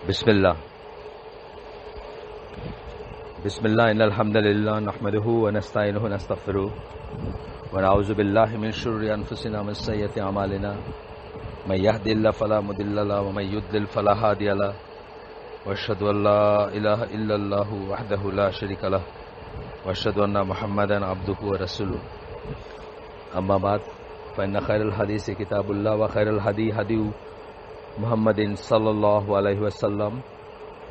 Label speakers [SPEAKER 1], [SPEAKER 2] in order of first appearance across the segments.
[SPEAKER 1] बिस्मिल्लाह बिस्मिल्लाह इन्नल हम्दुलिल्लाह नहमदुहु व नस्तईनुहु व नस्तगफिरुहु व नऊज़ु बिल्लाहि मिन शुर्रि अनफुसिना व मिन सय्यिआति अमालिना मन यहदिल्लाहु फला मुदिल्ल लहु व मन युद्लिल फला हादिय लहु व अशहदु अन ला इलाहा इल्लल्लाहु वहदहु ला शरीका लहु व अशहदु अन्ना मुहम्मदन अब्दुहु व रसूलुहु अम्मा बाद फ़इन्न खैरल हदीस किताबुल्लाह व खैरल हदी हदी मुहम्मदिन सल्लल्लाहु अलैहि वसल्लम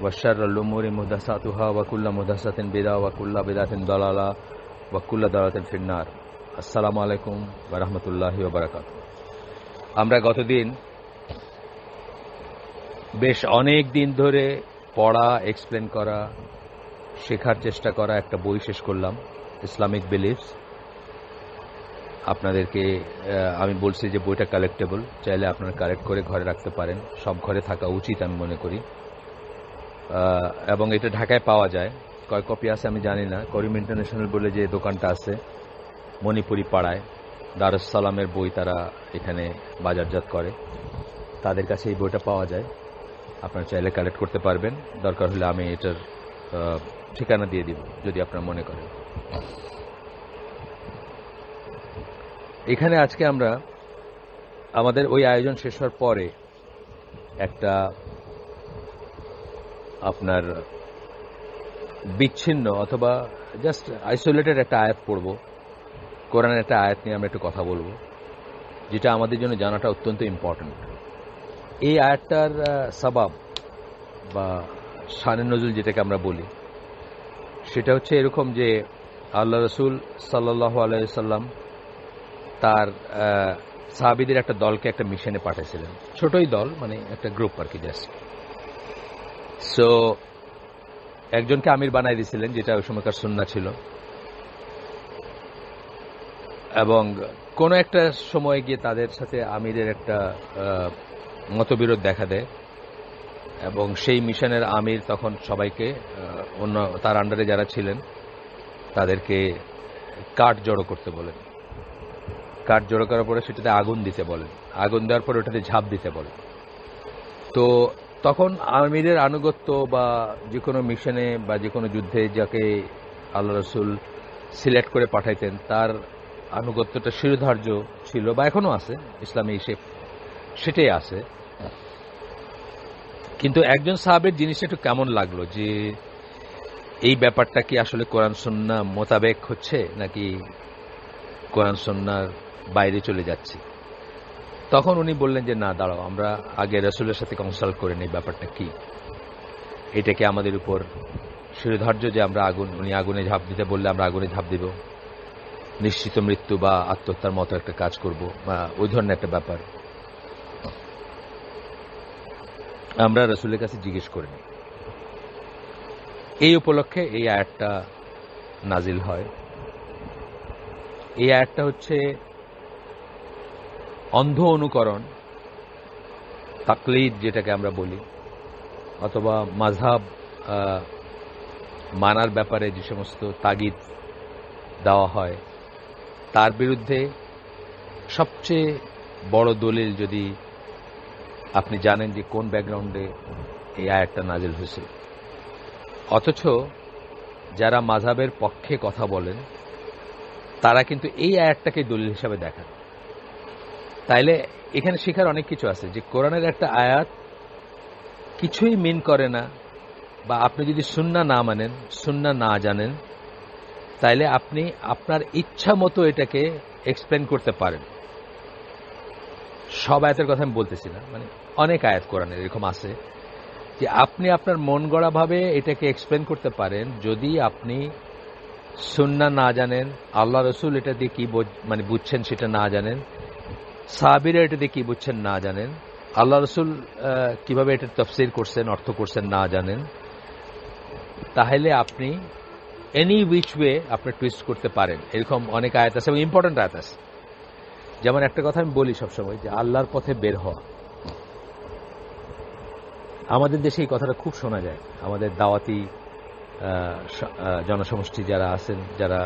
[SPEAKER 1] व शर्रुल उमूरि मुहदसातुहा व कुल्लु मुहदसातिन बिदअह व कुल्लु बिदअतिन दलाला व कुल्लु दलालातिन फिन्नार। अस्सलामु आलैकुम व रहमतुल्लाहि व बाराकातुहू। আমরা গতদিন বেশ অনেক দিন ধরে পড়া, এক্সপ্লেন করা, শেখার চেষ্টা করা একটা বই শেষ করলাম, ইসলামিক বিলিফস। আপনাদেরকে আমি বলছি যে বইটা কালেক্টেবল, চাইলে আপনারা কালেক্ট করে ঘরে রাখতে পারেন। সব ঘরে থাকা উচিত আমি মনে করি। এবং এটা ঢাকায় পাওয়া যায়। কয় কপি আছে আমি জানি না। করিম ইন্টারন্যাশনাল বলে যে দোকানটা আছে মণিপুরি পাড়ায়, দারুস সালামের বই তারা এখানে বাজারজাত করে, তাদের কাছে এই বইটা পাওয়া যায়। আপনারা চাইলে কালেক্ট করতে পারবেন। দরকার হলে আমি এটার ঠিকানা দিয়ে দিব যদি আপনারা মনে করেন। এখানে আজকে আমরা আমাদের ওই আয়োজন শেষ হওয়ার পরে একটা আপনার বিচ্ছিন্ন অথবা জাস্ট আইসোলেটেড একটা আয়াত পড়ব। কোরআনের একটা আয়াত নিয়ে আমরা একটু কথা বলবো, যেটা আমাদের জন্য জানাটা অত্যন্ত ইম্পর্ট্যান্ট। এই আয়াতটার সাবাব বা শানে নজুল যেটাকে আমরা বলি, সেটা হচ্ছে এরকম যে আল্লাহ রসুল সাল্লাল্লাহু আলাইহি সাল্লাম তার সাহাবীদের একটা দলকে একটা মিশনে পাঠিয়েছিলেন। ছোটই দল, মানে একটা গ্রুপ আর কি, জাস্ট। সো একজনকে আমির বানাই দিয়েছিলেন, যেটা ওই সময়কার সুন্নাহ ছিল। এবং কোনো একটা সময় গিয়ে তাদের সাথে আমিরের একটা মতবিরোধ দেখা দেয় এবং সেই মিশনের আমির তখন সবাইকে অন্য তার আন্ডারে যারা ছিলেন তাদেরকে কাঠ জড়ো করতে বলেন। কাঠ জড়ো করার পরে সেটাতে আগুন দিতে বলেন। আগুন দেওয়ার পরে ওটাতে ঝাঁপ দিতে বলেন। তো তখন আমিরের আনুগত্য বা যে কোনো মিশনে বা যে কোনো যুদ্ধে যাকে আল্লাহ রসুল সিলেক্ট করে পাঠাইতেন তার আনুগত্যটা শিরোধার্য ছিল, বা এখনো আছে, ইসলামী হিসেব সেটাই আছে। কিন্তু একজন সাহাবের জিনিসটা একটু কেমন লাগলো যে এই ব্যাপারটা কি আসলে কোরআন সুন্নাহ মোতাবেক হচ্ছে নাকি কোরআন সুন্নাহর বাইরে চলে যাচ্ছে। তখন উনি বললেন যে না, দাঁড়াও, আমরা আগে রাসূলের সাথে কনসাল্ট করে নিই ব্যাপারটা কি। এটাকে আমাদের উপর শিরোধার্য যে আমরা উনি আগুনে ঝাঁপ দিতে বললে আমরা আগুনে ঝাঁপ দিব, নিশ্চিত মৃত্যু বা আত্মহত্যার মতো একটা কাজ করব, বা ওই ধরনের একটা ব্যাপার আমরা রাসূলের কাছে জিজ্ঞেস করে নিই। এই উপলক্ষে এই আয়াতটা নাজিল হয়। এই আয়াতটা হচ্ছে অন্ধ অনুকরণ, তাকলিদ যেটাকে আমরা বলি, অথবা মাযহাব মানার ব্যাপারে যে সমস্ত তাগিদ দেওয়া হয় তার বিরুদ্ধে সবচেয়ে বড় দলিল, যদি আপনি জানেন যে কোন ব্যাকগ্রাউন্ডে এই আয়াতটা নাজিল হয়েছে। অথচ যারা মাযহাবের পক্ষে কথা বলেন তারা কিন্তু এই আয়াতটাকে দলিল হিসাবে দেখান। তাইলে এখানে শেখার অনেক কিছু আছে, যে কোরআনের একটা আয়াত কিছুই মিন করে না, বা আপনি যদি সুন্নাহ না মানেন, সুন্নাহ না জানেন, তাইলে আপনি আপনার ইচ্ছা মতো এটাকে এক্সপ্লেন করতে পারেন। সব আয়াতের কথা আমি বলতেছি না, মানে অনেক আয়াত কোরআনের এরকম আছে যে আপনি আপনার মন গড়া ভাবে এটাকে এক্সপ্লেন করতে পারেন, যদি আপনি সুন্নাহ না জানেন, আল্লাহ রসুল এটা দিয়ে কি মানে বুঝছেন সেটা না জানেন, সাহাবীরা এটা দিয়ে কি বুঝছেন না জানেন, আল্লাহ রসুল কিভাবে এটা তাফসীর করছেন, অর্থ করছেন না জানেন, তাহলে আপনি এনি উইচ ওয়ে আপনি টুইস্ট করতে পারেন। এরকম অনেক আয়াত আছে এবং ইম্পর্টেন্ট আয়াত আছে। যেমন একটা কথা আমি বলি সবসময়, যে আল্লাহর পথে বের হওয়া। আমাদের দেশে এই কথাটা খুব শোনা যায়। আমাদের দাওয়াতি জনসমষ্টি যারা আছেন, যারা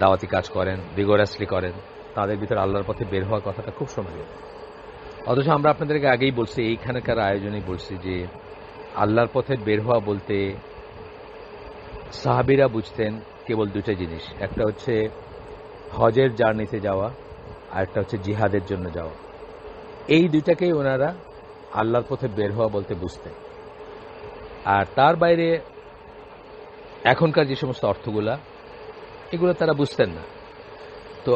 [SPEAKER 1] দাওয়াতি কাজ করেন, রিগোরাসলি করেন, তাদের ভিতরে আল্লাহর পথে বের হওয়ার কথাটা খুব শোনা যায়। অথচ আমরা আপনাদেরকে আগেই বলছি, এইখানকার আয়োজনেই বলছি যে আল্লাহর পথে বের হওয়া বলতে সাহাবীরা বুঝতেন কেবল দুইটা জিনিস, একটা হচ্ছে হজের জার্নিতে যাওয়া, আর একটা হচ্ছে জিহাদের জন্য যাওয়া। এই দুইটাকেই ওনারা আল্লাহর পথে বের হওয়া বলতে বুঝতেন। আর তার বাইরে এখনকার যে সমস্ত অর্থগুলা, এগুলো তারা বুঝতেন না। তো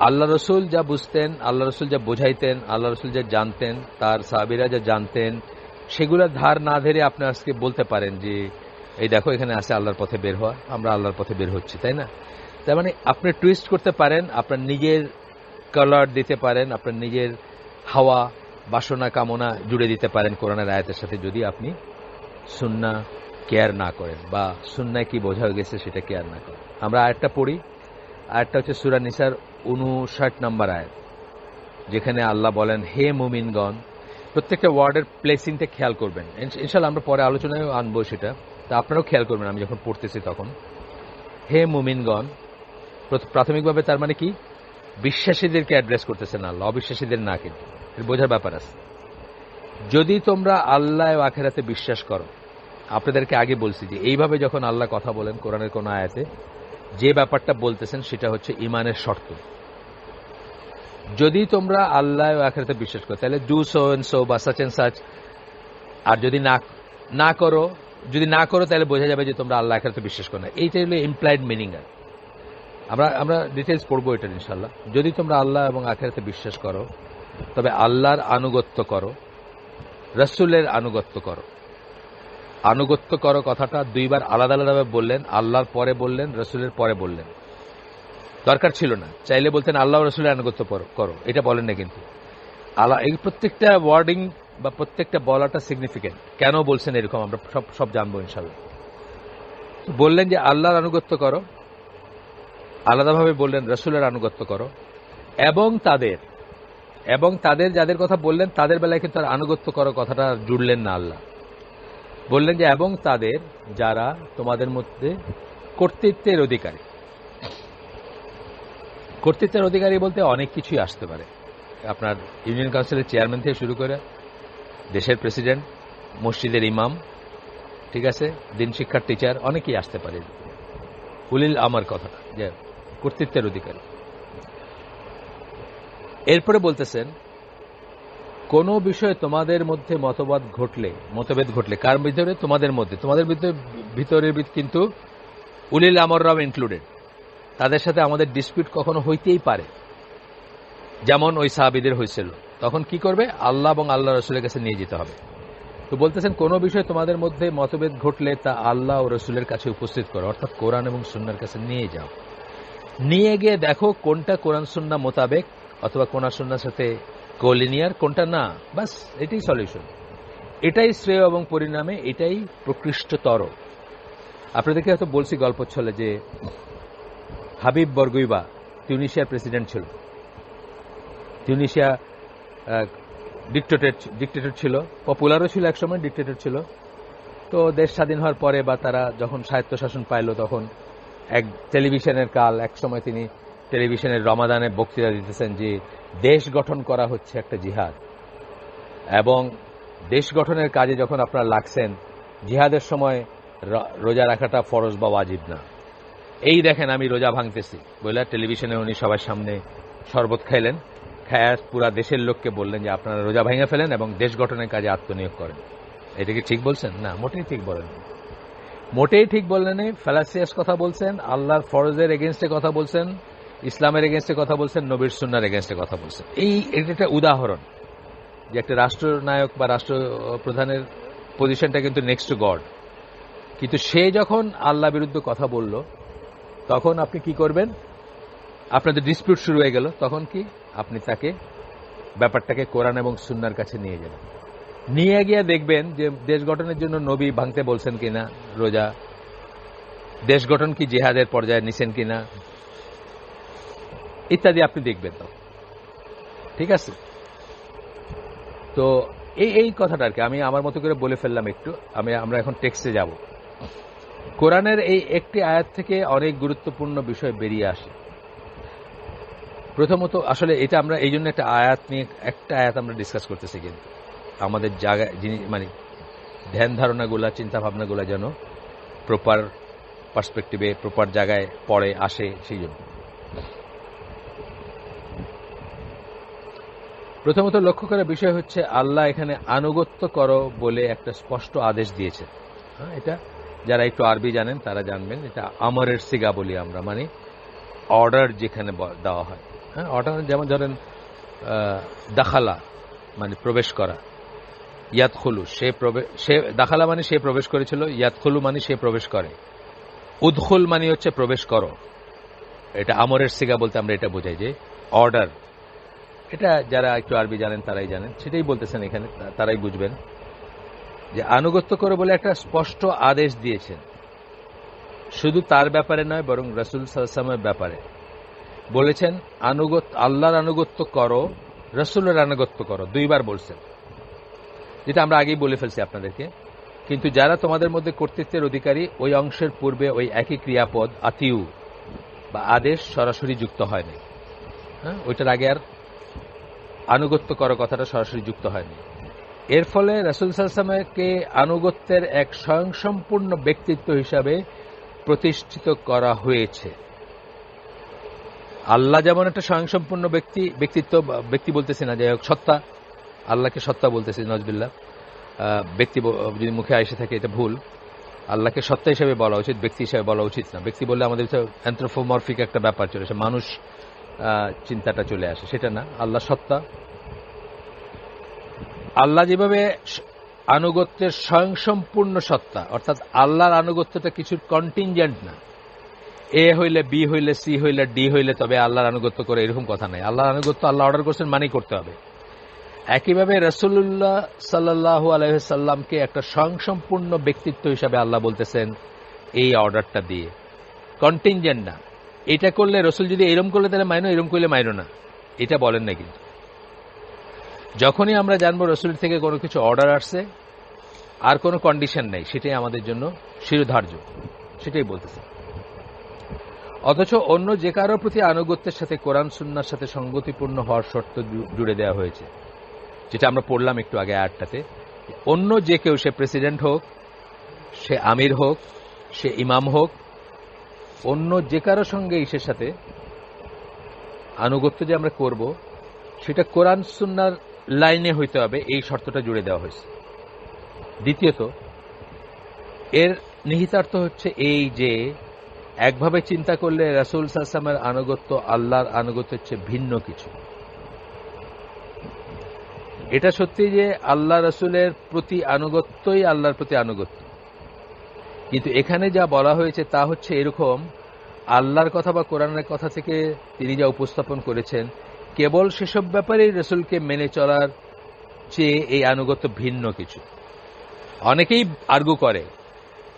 [SPEAKER 1] আল্লাহ রসুল যা বুঝতেন, আল্লাহ রসুল যা বোঝাইতেন, আল্লাহ রসুল যা জানতেন, তার সাহাবীরা যা জানতেন, সেগুলো ধার না ধরে আপনি আজকে বলতে পারেন যে এই দেখো এখানে আছে আল্লাহর পথে বের হওয়া, আমরা আল্লাহর পথে বের হচ্ছি, তাই না? তার মানে আপনি টুইস্ট করতে পারেন, আপনার নিজের কালার দিতে পারেন, আপনার নিজের হাওয়া বাসনা কামনা জুড়ে দিতে পারেন কোরআনের আয়াতের সাথে, যদি আপনি সুন্নাহ কেয়ার না করেন বা সুন্নায় কি বোঝা হয়ে গেছে সেটা কেয়ার না করেন। আমরা আয়াতটা পড়ি। আয়াতটা হচ্ছে সূরা নিসার 59 নম্বর আয়াত, যেখানে আল্লাহ বলেন, হে মুমিনগণ। প্রত্যেকটা ওয়ার্ডের প্লেসিংটা খেয়াল করবেন, ইনশাআল্লাহ আমরা পরে আলোচনায় আনবো সেটা, তা আপনারাও খেয়াল করবেন আমি যখন পড়তেছি তখন। হে মুমিনগণ, প্রাথমিকভাবে তার মানে কি? বিশ্বাসীদেরকে অ্যাড্রেস করতেছেন আল্লাহ, অবিশ্বাসীদের না, কিন্তু এর বোঝার ব্যাপার আছে। যদি তোমরা আল্লাহ ও আখিরাতে বিশ্বাস করো, আপনাদেরকে আগে বলছি যে এইভাবে যখন আল্লাহ কথা বলেন কোরআনের কোন আয়াতে, যে ব্যাপারটা বলতেছেন সেটা হচ্ছে ইমানের শর্ত। যদি তোমরা আল্লাহ ও আখিরাতে বিশ্বাস করো, তাহলে ডু সো এন্ড সো বা সাচ এন্ড সাচ। আর যদি না করো, যদি না করো তাহলে বোঝা যাবে যে তোমরা আল্লাহ আখিরাতে বিশ্বাস করো না। এইটাই হলো ইমপ্লাইড মিনিং। আমরা ডিটেলস পড়বো এটা ইনশাআল্লাহ। যদি তোমরা আল্লাহ এবং আখিরাতে বিশ্বাস করো তবে আল্লাহর আনুগত্য করো, রাসূলের আনুগত্য করো। আনুগত্য করো কথাটা দুইবার আলাদা আলাদাভাবে বললেন, আল্লাহর পরে বললেন, রাসূলের পরে বললেন। দরকার ছিল না, চাইলে বলতেন আল্লাহ ও রাসূলের আনুগত্য করো, এটা বলেন না। কিন্তু আল্লাহ এই প্রত্যেকটা ওয়ার্ডিং বা প্রত্যেকটা বলাটা সিগনিফিকেন্ট। কেন বলছেন এরকম আমরা সব জানবো ইনশাআল্লাহ। বললেন যে আল্লাহর আনুগত্য করো, আলাদাভাবে বললেন রাসূলের আনুগত্য করো, এবং তাদের যাদের কথা বললেন তাদের বেলায় কিন্তু আর আনুগত্য করো কথাটা জুড়লেন না। আল্লাহ বললেন যে এবং তাদের যারা তোমাদের মধ্যে কর্তৃত্বের অধিকারী। কর্তৃত্বের অধিকারী বলতে অনেক কিছুই আসতে পারে, আপনার ইউনিয়ন কাউন্সিলের চেয়ারম্যান থেকে শুরু করে দেশের প্রেসিডেন্ট, মসজিদের ইমাম, ঠিক আছে, দিন শিক্ষার টিচার, অনেকেই আসতে পারে। উলিল আমার কথাটা যে কর্তৃত্বের অধিকারী। এরপরে বলতেছেন কোন বিষয়ে তোমাদের মধ্যে মতভেদ ঘটলে, কার ভিতরে? তোমাদের মধ্যে। তোমাদের ভিতরে কিন্তু উলিল আমররাও ইনক্লুডেড। তাদের সাথে আমাদের ডিসপিউট কখনো হইতেই পারে, যেমন ওই সাহাবীদের হয়েছিল। তখন কি করবে? আল্লাহ এবং আল্লাহ রাসূলের কাছে নিয়ে যেতে হবে। তো বলতেছেন কোন বিষয়ে তোমাদের মধ্যে মতভেদ ঘটলে তা আল্লাহ ও রাসূলের কাছে উপস্থিত করো, অর্থাৎ কোরআন এবং সুন্নাহর কাছে নিয়ে যাও। নিয়ে গিয়ে দেখো কোনটা কোরআন সুন্নাহ মোতাবেক, অথবা কোন সুন্নাহর সাথে কোলিনিয়ার, কোনটা না। বাস এটাই সলিউশন, এটাই শ্রেয় এবং পরিণামে এটাই প্রকৃষ্টতর। আপনাদেরকে হয়তো বলছি গল্প ছলে যে হাবিব বরগুইবা তিউনিশিয়ার প্রেসিডেন্ট ছিল। তিউনিশিয়া ডিক্টেটর ছিল, পপুলারও ছিল একসময়, ডিক্টেটর ছিল। তো দেশ স্বাধীন হওয়ার পরে বা তারা যখন স্বায়ত্তশাসন পাইল, তখন এক টেলিভিশনের কাল, এক সময় তিনি টেলিভিশনের রমাদানে বক্তৃতা দিতেছেন যে দেশ গঠন করা হচ্ছে একটা জিহাদ, এবং দেশ গঠনের কাজে যখন আপনারা লাগছেন, জিহাদের সময় রোজা রাখাটা ফরজ বা ওয়াজিব না। এই দেখেন আমি রোজা ভাঙতেছি বলে টেলিভিশনে উনি সবার সামনে শরবত খাইলেন, খায় পুরা দেশের লোককে বললেন যে আপনারা রোজা ভাঙে ফেলেন এবং দেশ গঠনের কাজে আত্মনিয়োগ করেন। এটা কি ঠিক বলছেন? না, মোটেই ঠিক বলেন, মোটেই ঠিক বললেন। ফ্যালাসিয়াস কথা বলছেন, আল্লাহর ফরজের এগেনস্টে কথা বলছেন, ইসলামের এগেনস্টে কথা বলছেন, নবীর সুন্নাহর এগেনস্টে কথা বলছেন। এটা একটা উদাহরণ যে একটা রাষ্ট্রনায়ক বা রাষ্ট্রপ্রধানের পজিশনটা কিন্তু নেক্সট টু গড, কিন্তু সে যখন আল্লাহ বিরুদ্ধে কথা বলল, তখন আপনি কি করবেন? আপনাদের ডিসপিউট শুরু হয়ে গেল, তখন কি আপনি তাকে ব্যাপারটাকে কোরআন এবং সুন্নাহর কাছে নিয়ে যাবেন। নিয়ে গিয়ে দেখবেন যে দেশ গঠনের জন্য নবী ভাঙতে বলছেন কিনা রোজা, দেশ গঠন কি জিহাদের পর্যায়ে নিছেন কিনা, ইত্যাদি আপনি দেখবেন। তো ঠিক আছে, তো এই কথাটা আর কি আমি আমার মতো করে বলে ফেললাম একটু। আমরা এখন টেক্সটে যাব। কোরআনের এই একটি আয়াত থেকে অনেক গুরুত্বপূর্ণ বিষয় বেরিয়ে আসে। প্রথমত আসলে এটা আমরা এই জন্য একটা আয়াত আমরা ডিসকাস করতেছি, কিন্তু আমাদের জায়গায় মানে ধ্যান ধারণাগুলা, চিন্তা ভাবনাগুলা যেন প্রপার পার্সপেক্টিভে, প্রপার জায়গায় পড়ে আসে। সেই জন্য প্রথমত লক্ষ্য করার বিষয় হচ্ছে আল্লাহ এখানে আনুগত্য করো বলে একটা স্পষ্ট আদেশ দিয়েছে। এটা যারা একটু আরবি জানেন তারা জানবেন, এটা আমরের সিগা বলি আমরা, মানে অর্ডার যেখানে দেওয়া হয়। হ্যাঁ, অর্ডার যেমন ধরেন দাখালা মানে প্রবেশ করা, ইয়াদখুলু সে দাখালা মানে সে প্রবেশ করেছিল, ইয়াদখুলু মানে সে প্রবেশ করে, উদখুল মানে হচ্ছে প্রবেশ করো। এটা আমরের সিগা বলতে আমরা এটা বোঝাই যে অর্ডার। এটা যারা একটু আরবি জানেন তারাই জানেন, সেটাই বলতেছেন এখানে, তারাই বুঝবেন যে আনুগত্য করো বলে একটা স্পষ্ট আদেশ দিয়েছেন। শুধু তার ব্যাপারে নয়, বরং রাসূল সাল্লাল্লাহু আলাইহি ওয়াসাল্লামের ব্যাপারে বলেছেন আল্লাহর আনুগত্য করো, রাসূলের আনুগত্য করো, দুইবার বলছেন, যেটা আমরা আগেই বলে ফেলছি আপনাদেরকে। কিন্তু যারা তোমাদের মধ্যে কর্তৃত্বের অধিকারী, ওই অংশের পূর্বে ওই একই ক্রিয়াপদ আতিউ বা আদেশ সরাসরি যুক্ত হয়নি। হ্যাঁ, ওইটার আগে আর আনুগত্য করো কথাটা সরাসরি যুক্ত হয়নি। এর ফলে রাসূল সাল্লাল্লাহু আলাইহি ওয়াসাল্লামকে আনুগত্যের এক স্বয়ংসম্পূর্ণ ব্যক্তিত্ব হিসাবে প্রতিষ্ঠিত করা হয়েছে। আল্লাহ যেমন একটা স্বয়ংসম্পূর্ণ ব্যক্তি বলতেছি না, যাই হোক সত্তা, আল্লাহকে সত্তা বলতেছি নজবিল্লাহ, ব্যক্তি যদি মুখে এসে থাকে এটা ভুল। আল্লাহকে সত্তা হিসেবে বলা উচিত, ব্যক্তি হিসেবে বলা উচিত না। ব্যক্তি বললে আমাদের অ্যানথ্রোপোমরফিক একটা ব্যাপার চলে আসে, মানুষ চিন্তাটা চলে আসে, সেটা না। আল্লাহ সত্তা। আল্লাহ যেভাবে আনুগত্যের স্বয়ংসম্পূর্ণ সত্তা, অর্থাৎ আল্লাহর আনুগত্যটা কিছুর কন্টিনজেন্ট না, এ হইলে বি হইলে সি হইলে ডি হইলে তবে আল্লাহর আনুগত্য করে, এরকম কথা নাই। আল্লাহর আনুগত্য আল্লাহ অর্ডার করছেন মানেই করতে হবে। একইভাবে রাসূলুল্লাহ সাল্লাল্লাহু আলাইহি ওয়াসাল্লামকে একটা স্বয়ংসম্পূর্ণ ব্যক্তিত্ব হিসাবে আল্লাহ বলতেছেন এই অর্ডারটা দিয়ে, কন্টিনজেন্ট না। এটা করলে রসুল যদি এরম করলে তাহলে মাইনো, এরম করলে মাইনো না, এটা বলেন না। কিন্তু যখনই আমরা জানবো রসুলের থেকে কোনো কিছু অর্ডার আসছে আর কোনো কন্ডিশন নেই, সেটাই আমাদের জন্য শিরোধার্য, সেটাই বলতেছে। অথচ অন্য যে কারোর প্রতি আনুগত্যের সাথে কোরআন সুন্নাহর সাথে সঙ্গতিপূর্ণ হওয়ার শর্ত জুড়ে দেওয়া হয়েছে, যেটা আমরা পড়লাম একটু আগে আয়াতটাতে। অন্য যে কেউ, সে প্রেসিডেন্ট হোক, সে আমির হোক, সে ইমাম হোক, অন্য যে কারোর সঙ্গে ইসের সাথে আনুগত্য যে আমরা করব, সেটা কোরআন সুন্নাহর লাইনে হইতে হবে, এই শর্তটা জুড়ে দেওয়া হয়েছে। দ্বিতীয়ত, এর নিহিতার্থ হচ্ছে এই যে একভাবে চিন্তা করলে রাসূল সাল্লাল্লাহু আলাইহি ওয়াসাল্লামের আনুগত্য আল্লাহর আনুগত্যের চেয়ে ভিন্ন কিছু। এটা সত্যি যে আল্লাহ রাসূলের প্রতি আনুগত্যই আল্লাহর প্রতি আনুগত্য, কিন্তু এখানে যা বলা হয়েছে তা হচ্ছে এরকম, আল্লাহর কথা বা কোরআনের কথা থেকে তিনি যা উপস্থাপন করেছেন, কেবল সেসব ব্যাপারেই রাসূলকে মেনে চলার চেয়ে এই আনুগত্য ভিন্ন কিছু। অনেকেই আর্গু করে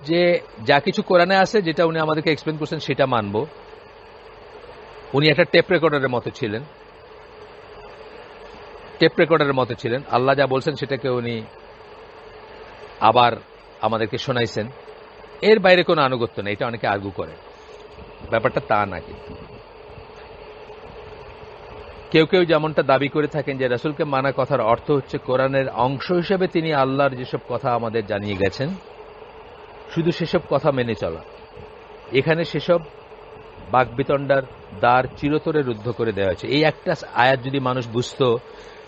[SPEAKER 1] যে যা কিছু কোরআনে আছে, যেটা উনি আমাদেরকে এক্সপ্লেন করছেন, সেটা মানব। উনি একটা টেপ রেকর্ডারের মতো ছিলেন, আল্লাহ যা বলছেন সেটাকে উনি আবার আমাদেরকে শোনাইছেন, এর বাইরে কোনো আনুগত্য নেই। এটা অনেকে আর্গু করে, ব্যাপারটা তা না। কিন্তু কেউ কেউ যেমনটা দাবি করে থাকেন যে রাসূলকে মানা কথার অর্থ হচ্ছে কোরআনের অংশ হিসেবে তিনি আল্লাহর যেসব কথা আমাদের জানিয়ে গেছেন, শুধু সেসব কথা মেনে চলা। এখানে সেসব বাকবিতণ্ডার দ্বার চিরতরে রুদ্ধ করে দেওয়া হয়েছে। এই একটা আয়াত যদি মানুষ বুঝতো,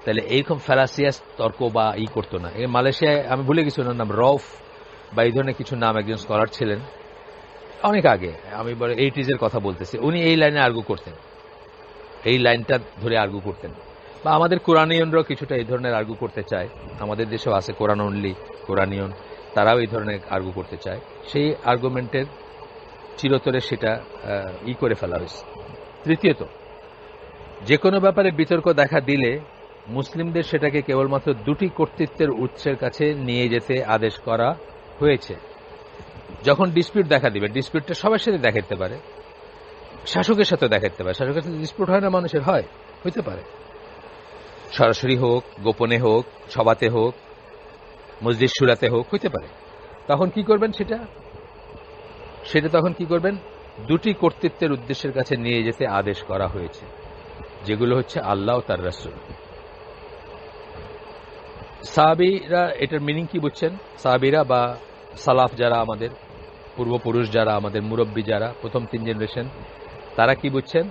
[SPEAKER 1] তাহলে এইরকম ফ্যালাসিয়াস তর্ক বা করতো না। মালয়েশিয়ায়, আমি ভুলে গেছি ওনার নাম, রউফ বা এই ধরনের কিছু নাম, একজন স্কলার ছিলেন অনেক আগে, আমি 80s কথা বলতেছি। উনি এই লাইনে আর্গু করতেন, এই লাইনটা ধরে আর্গু করতেন। বা আমাদের কোরআনিয়নরাও কিছুটা এই ধরনের আর্গু করতে চায়, আমাদের দেশেও আছে কোরআন অনলি কোরআনিয়ন, তারাও এই ধরনের আর্গু করতে চায়। সেই আর্গুমেন্টের চিরতরে সেটা করে ফেলা হয়েছে। তৃতীয়ত, যে কোনো ব্যাপারে বিতর্ক দেখা দিলে মুসলিমদের সেটাকে কেবলমাত্র দুটি কর্তৃত্বের উৎসের কাছে নিয়ে যেতে আদেশ করা হয়েছে। যখন ডিসপিউট দেখা দিবে, ডিসপিউটটা সবার সাথে দেখাতে পারে, শাসকের সাথে দেখাতে পারে। শাসকের সাথে ডিসপিউট হয় না মানুষের? হয়, হইতে পারে, সরাসরি হোক, গোপনে হোক, সভাতে হোক, মসজিদ শুরাতে হোক, হইতে পারে। তখন কি করবেন? সেটা তখন কি করবেন? দুটি কর্তৃত্বের উদ্দেশ্যের কাছে নিয়ে যেতে আদেশ করা হয়েছে, যেগুলো হচ্ছে আল্লাহ ও তার রাসূল। সাহাবীরা এটার মিনিং কি বুঝছেন? সাহাবীরা বা সালাফ যারা, আমাদের পূর্বপুরুষ যারা, আমাদের মুরব্বী যারা, প্রথম 3 জেনারেশন, তারা কি বুঝছেন?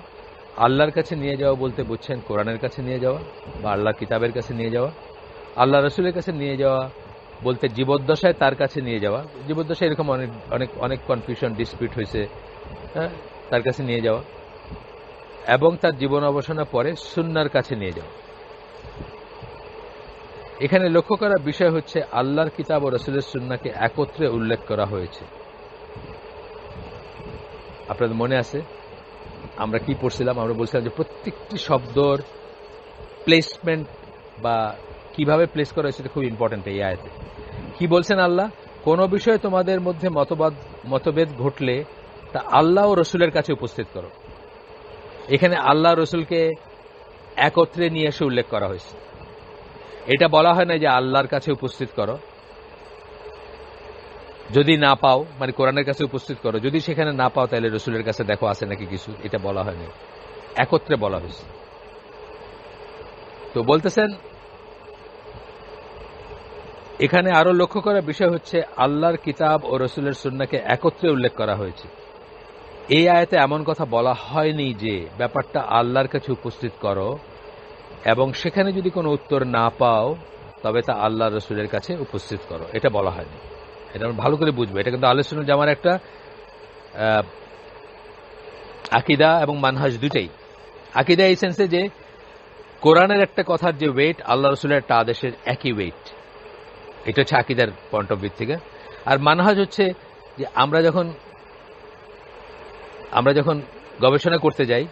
[SPEAKER 1] আল্লাহর কাছে নিয়ে যাওয়া বলতে বুঝছেন কোরআনের কাছে নিয়ে যাওয়া বা আল্লাহর কিতাবের কাছে নিয়ে যাওয়া। আল্লাহ রসুলের কাছে নিয়ে যাওয়া বলতে জীবদ্দশায় তার কাছে নিয়ে যাওয়া। জীবদ্দশায় এরকম অনেক অনেক অনেক কনফিউশন, ডিসপিউট হয়েছে, হ্যাঁ, তার কাছে নিয়ে যাওয়া। এবং তার জীবন অবসানের পরে সুন্নাহর কাছে নিয়ে যাওয়া। এখানে লক্ষ্য করার বিষয় হচ্ছে আল্লাহর কিতাব ও রসুলের সুন্নাহকে একত্রে উল্লেখ করা হয়েছে। আপনাদের মনে আছে আমরা কি পড়ছিলাম? আমরা বলছিলাম যে প্রত্যেকটি শব্দর প্লেসমেন্ট বা কিভাবে প্লেস করা হয়েছে খুব ইম্পর্টেন্ট। এই আয়াতে কি বলছেন আল্লাহ? কোন বিষয়ে তোমাদের মধ্যে মতভেদ ঘটলে তা আল্লাহ ও রসুলের কাছে উপস্থিত করো। এখানে আল্লাহ রসুলকে একত্রে নিয়ে এসে উল্লেখ করা হয়েছে। এটা বলা হয় না যে আল্লাহর কাছে উপস্থিত করো, যদি না পাও, মানে কোরআনের কাছে উপস্থিত করো, যদি সেখানে না পাও তাহলে রসুলের কাছে দেখো আছে নাকি কিছু। এটা বলা হয় না, একত্রে বলা হয়েছে। তো বলতেছেন এখানে আরো লক্ষ্য করার বিষয় হচ্ছে আল্লাহর কিতাব ও রসুলের সুন্নাহকে একত্রে উল্লেখ করা হয়েছে। এই আয়াতে এমন কথা বলা হয়নি যে ব্যাপারটা আল্লাহর কাছে উপস্থিত করো এবং সেখানে যদি কোনো উত্তর না পাও তবে তা আল্লাহ রসুলের কাছে উপস্থিত করো। এটা বলা হয়নি। এটা আমরা ভালো করে বুঝবো। এটা কিন্তু আহলে সুন্নাত জামার একটা আকীদা এবং মানহাজ দুটাই। আকীদা এই সেন্সে যে কোরআনের একটা কথার যে ওয়েট, আল্লাহ রসুলের একটা আদেশের একই ওয়েট। এটা হচ্ছে আকীদার পয়েন্ট অফ ভিউ থেকে। আর মানহাজ হচ্ছে যে আমরা যখন গবেষণা করতে যাই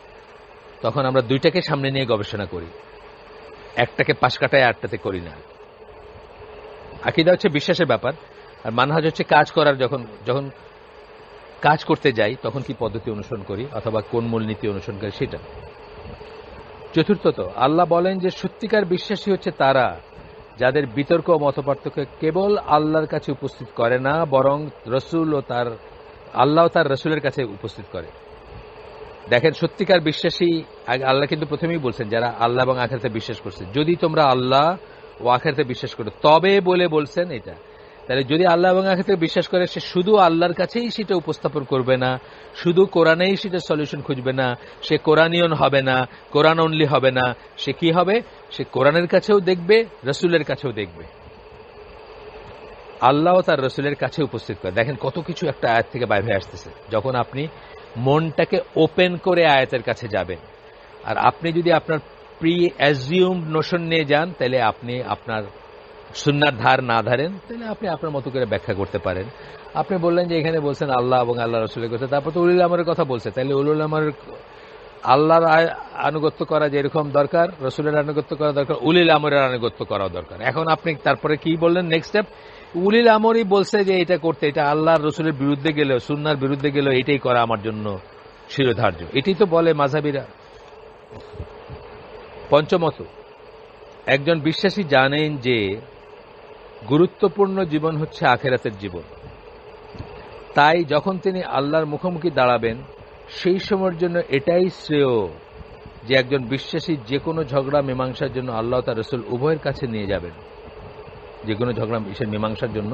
[SPEAKER 1] তখন আমরা দুইটাকে সামনে নিয়ে গবেষণা করি, একটাকে পাশ কাটায় আটটাতে করি না। আকীদা হচ্ছে বিশ্বাসের ব্যাপার, আর মানহাজ হচ্ছে কাজ করার। যখন কাজ করতে যাই তখন কি পদ্ধতি অনুসরণ করি অথবা কোন মূলনীতি অনুসরণ করি সেটা। চতুর্থত আল্লাহ বলেন যে সত্যিকার বিশ্বাসী হচ্ছে তারা যাদের বিতর্ক ও মতপার্থক্য কেবল আল্লাহর কাছে উপস্থিত করে না, বরং আল্লাহ তার রসুলের কাছে উপস্থিত করে। দেখেন, সত্যিকার বিশ্বাসী আল্লাহ কিন্তু প্রথমেই বলছেন যারা আল্লাহ এবং আখিরাতে বিশ্বাস করছে, যদি তোমরা আল্লাহ ও আখিরাতে বিশ্বাস করো তবে বলে বলছেন এটা। তাহলে যদি আল্লাহ এবং আখিরাতে বিশ্বাস করে সে শুধু আল্লাহর কাছেই সেটা উপস্থাপন করবে না, শুধু কোরআনেই সেটা সলিউশন খুঁজবে না, সে কোরআনিয়ন হবে না, কোরআন অনলি হবে না। সে কি হবে? সে কোরআনের কাছেও দেখবে, রসুলের কাছেও দেখবে। আল্লাহ তার রসুলের কাছে উপস্থিত করে। দেখেন কত কিছু একটা আয়াত থেকে বাইরে আসতেছে। যখন আপনি মনটাকে ওপেন করে আয়াতের কাছে যাবেন, আর আপনি যদি আপনার প্রি অ্যাজিউম নোশন নিয়ে যান তাহলে আপনি আপনার সুন্নাহর ধার না ধারেন, তাহলে আপনি আপনার মতো করে ব্যাখ্যা করতে পারেন। আপনি বললেন যে এখানে বলছেন আল্লাহ এবং আল্লাহ রসুলের কথা, তারপর তো উলিল আমরের কথা বলছে, তাহলে উলুল আমরের আল্লাহর আনুগত্য করা যেরকম দরকার, রসুলের আনুগত্য করা দরকার, উলিল আমরের আনুগত্য করা দরকার। এখন আপনি তারপরে কি বললেন নেক্সট স্টেপ? উলিল আমরই বলছে যে এটা করতে, এটা আল্লাহর রসুলের বিরুদ্ধে গেলেও, সুন্নাহর বিরুদ্ধে গেলেও এটাই করা আমার জন্য শিরোধার্য। এটাই তো বলে মাযহাবীরা। পঞ্চমত, একজন বিশ্বাসী জানেন যে গুরুত্বপূর্ণ জীবন হচ্ছে আখিরাতের জীবন। তাই যখন তিনি আল্লাহর মুখোমুখি দাঁড়াবেন সেই সময়ের জন্য এটাই শ্রেয় যে একজন বিশ্বাসী যে কোনো ঝগড়া মীমাংসার জন্য আল্লাহ তার রসুল উভয়ের কাছে নিয়ে যাবেন। যে কোনো ঝগড়া মীমাংসার জন্য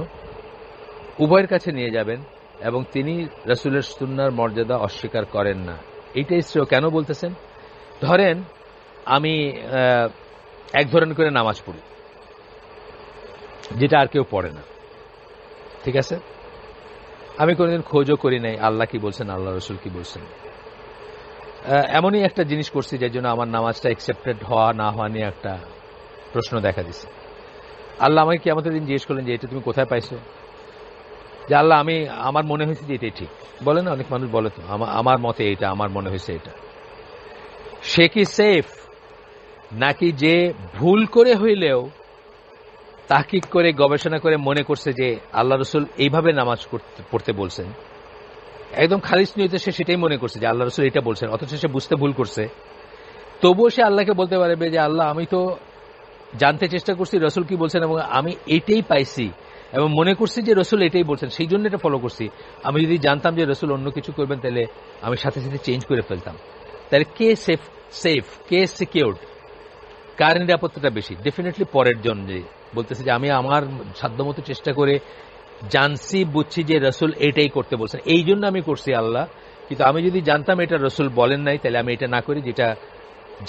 [SPEAKER 1] উভয়ের কাছে নিয়ে যাবেন এবং তিনি রসুলের সুন্নাহর মর্যাদা অস্বীকার করেন না। এইটাই শ্রেয়। কেন বলতেছেন? ধরেন আমি এক ধরনের করে নামাজ পড়ি যেটা আর কেউ পড়ে না, ঠিক আছে? আমি কোনোদিন খোঁজও করি নাই আল্লাহ কি বলছেন, আল্লাহ রসুল কি বলছেন। এমনই একটা জিনিস করছি যার জন্য আমার নামাজটা অ্যাকসেপ্টেড হওয়া না হওয়া নিয়ে একটা প্রশ্ন দেখা দিছে। আল্লাহ আমাকে কিয়ামতের দিন জিজ্ঞেস করলেন যে এটা তুমি কোথায় পাইছো? যে আল্লাহ আমার মনে হয়েছে যে এটাই ঠিক। বলে না, অনেক মানুষ বলে তো আমার মতে এটা, আমার মনে হয়েছে এটা। সে কি সেফ, নাকি যে ভুল করে হইলেও তাহকিক করে গবেষণা করে মনে করছে যে আল্লাহ রসুল এইভাবে নামাজ পড়তে বলছেন, একদম খালিস নিয়তে সে সেটাই মনে করছে যে আল্লাহ রসুল এটা বলছেন, অথচ সে বুঝতে ভুল করছে, তবুও সে আল্লাহকে বলতে পারবে যে আল্লাহ আমি তো জানতে চেষ্টা করছি রসুল কি বলছেন এবং আমি এটাই পাইছি এবং মনে করছি যে রসুল এটাই বলছেন, সেই জন্য এটা ফলো করছি। আমি যদি জানতাম যে রসুল অন্য কিছু করবেন তাহলে আমি সাথে সাথে চেঞ্জ করে ফেলতাম। তাহলে কে সেফ, কে সিকিউরড? কার নিরাপত্তাটা বেশি? ডেফিনেটলি পরের জন, যে বলতেছে যে আমি আমার সাধ্যমতো চেষ্টা করে জানছি, বুঝছি যে রসুল এটাই করতে বলছেন, এই জন্য আমি করছি আল্লাহ। কিন্তু আমি যদি জানতাম এটা রসুল বলেন নাই, তাহলে আমি এটা না করি, যেটা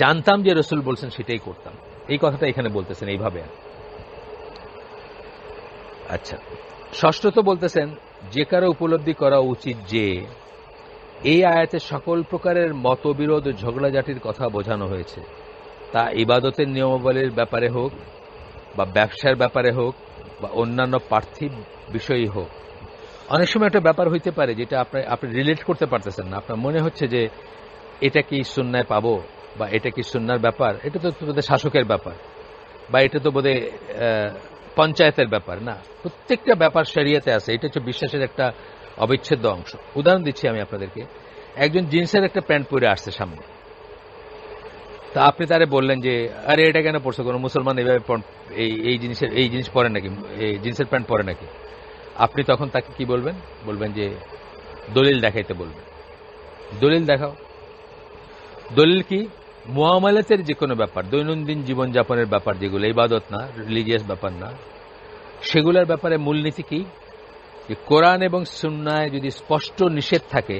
[SPEAKER 1] জানতাম যে রসুল বলছেন সেটাই করতাম। এই কথাটা এখানে বলতেছেন এইভাবে। আচ্ছা, ষষ্ঠত বলতেছেন যে কারো উপলব্ধি করা উচিত যে এই আয়াতে সকল প্রকারের মতবিরোধ ও ঝগড়াঝাটির কথা বোঝানো হয়েছে, তা ইবাদতের নিয়মাবলীর ব্যাপারে হোক বা ব্যবসার ব্যাপারে হোক বা অন্যান্য পার্থিব বিষয়ই হোক। অনেক সময় একটা ব্যাপার হইতে পারে যেটা আপনি রিলেট করতে পারতেছেন না, আপনার মনে হচ্ছে যে এটা কি সুন্নায় পাবো, বা এটা কি সুন্নার ব্যাপার, এটা তো বোধহয় শাসকের ব্যাপার, বা এটা তো বোধহয় পঞ্চায়েতের ব্যাপার না। প্রত্যেকটা ব্যাপার শরিয়াতে আছে, এটা হচ্ছে বিশ্বাসের একটা অবিচ্ছেদ্য অংশ। উদাহরণ দিচ্ছি আমি আপনাদেরকে। একজন জিন্সের একটা প্যান্ট পরে আসছে সামনে, তা আপনি তারে বললেন যে আরে এটা কেন পড়ছে, কোনো মুসলমান এইভাবে এই জিনিস পরে নাকি, এই জিন্সের প্যান্ট পরে নাকি? আপনি তখন তাকে কি বলবেন? বলবেন যে দলিল দেখাইতে বলবেন, দলিল দেখাও। দলিল কি? মুআমালাতের যে কোনো ব্যাপার, দৈনন্দিন জীবনযাপনের ব্যাপার, যেগুলো ইবাদত না, রিলিজিয়াস ব্যাপার না, সেগুলোর ব্যাপারে মূলনীতি কি? যে কোরআন এবং সুন্নায় যদি স্পষ্ট নিষেধ থাকে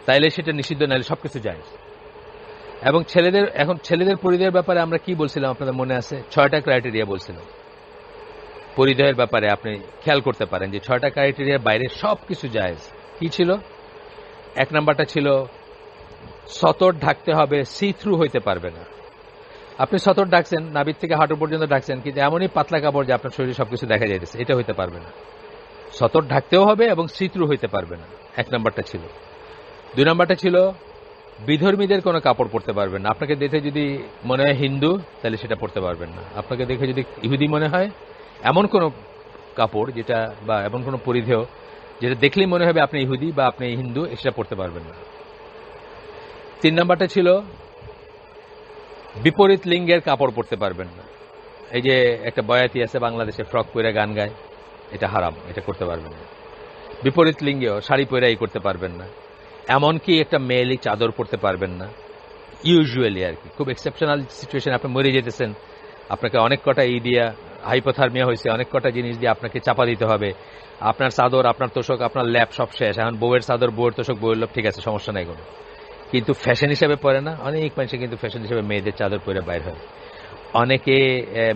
[SPEAKER 1] তাইলে সেটা নিষিদ্ধ, নাইলে সবকিছু যায়। এবং ছেলেদের পরিধেয়ের ব্যাপারে আমরা কি বলছিলাম আপনাদের মনে আছে? 6টা ক্রাইটেরিয়া বলছিলাম পরিধেয়ের ব্যাপারে। আপনি খেয়াল করতে পারেন যে 6টা ক্রাইটেরিয়ার বাইরে সবকিছু জায়েজ। কি ছিল? 1 নাম্বারটা ছিল সতর ঢাকতে হবে, সি থ্রু হইতে পারবে না। আপনি সতর ঢাকছেন, নাভির থেকে হাঁটু পর্যন্ত ঢাকছেন, কিন্তু এমনই পাতলা কাপড় যে আপনার শরীরে সবকিছু দেখা যাইতেছে, এটা হইতে পারবে না। সতর ঢাকতেও হবে এবং সি থ্রু হইতে পারবে না, 1 নাম্বারটা ছিল। 2 নাম্বারটা ছিল বিধর্মীদের কোনো কাপড় পরতে পারবেন না। আপনাকে দেখে যদি মনে হয় হিন্দু, তাহলে সেটা পরতে পারবেন না। আপনাকে দেখে যদি ইহুদি মনে হয়, এমন কোনো কাপড় যেটা, বা এমন কোনো পরিধেয় যেটা দেখলেই মনে হবে আপনি ইহুদি বা আপনি হিন্দু, সেটা পরতে পারবেন না। 3 নাম্বারটা ছিল বিপরীত লিঙ্গের কাপড় পরতে পারবেন না। এই যে একটা বয়াতি আছে বাংলাদেশে, ফ্রক পরে গান গায়, এটা হারাম, এটা করতে পারবেন না। বিপরীত লিঙ্গেও শাড়ি পরে এই করতে পারবেন না। এমনকি একটা মেয়েলি চাদর পরতে পারবেন না, ইউজুয়ালি আর কি। খুব এক্সেপশনাল সিচুয়েশন, আপনি মরে যেতেছেন, আপনাকে অনেক কটা দিয়া হাইপোথার্মিয়া হয়েছে, অনেক কটা জিনিস দিয়ে আপনাকে চাপা দিতে হবে, আপনার চাদর, আপনার তোষক, আপনার ল্যাপ সব শেষ। এখন বউয়ের চাদর, বউয়ের তোষক, বউয়ের লোক, ঠিক আছে, সমস্যা নাই কোনো। কিন্তু ফ্যাশন হিসেবে পরে না। অনেক মানুষে কিন্তু ফ্যাশন হিসেবে মেয়েদের চাদর পরে বাইর হয়, অনেকে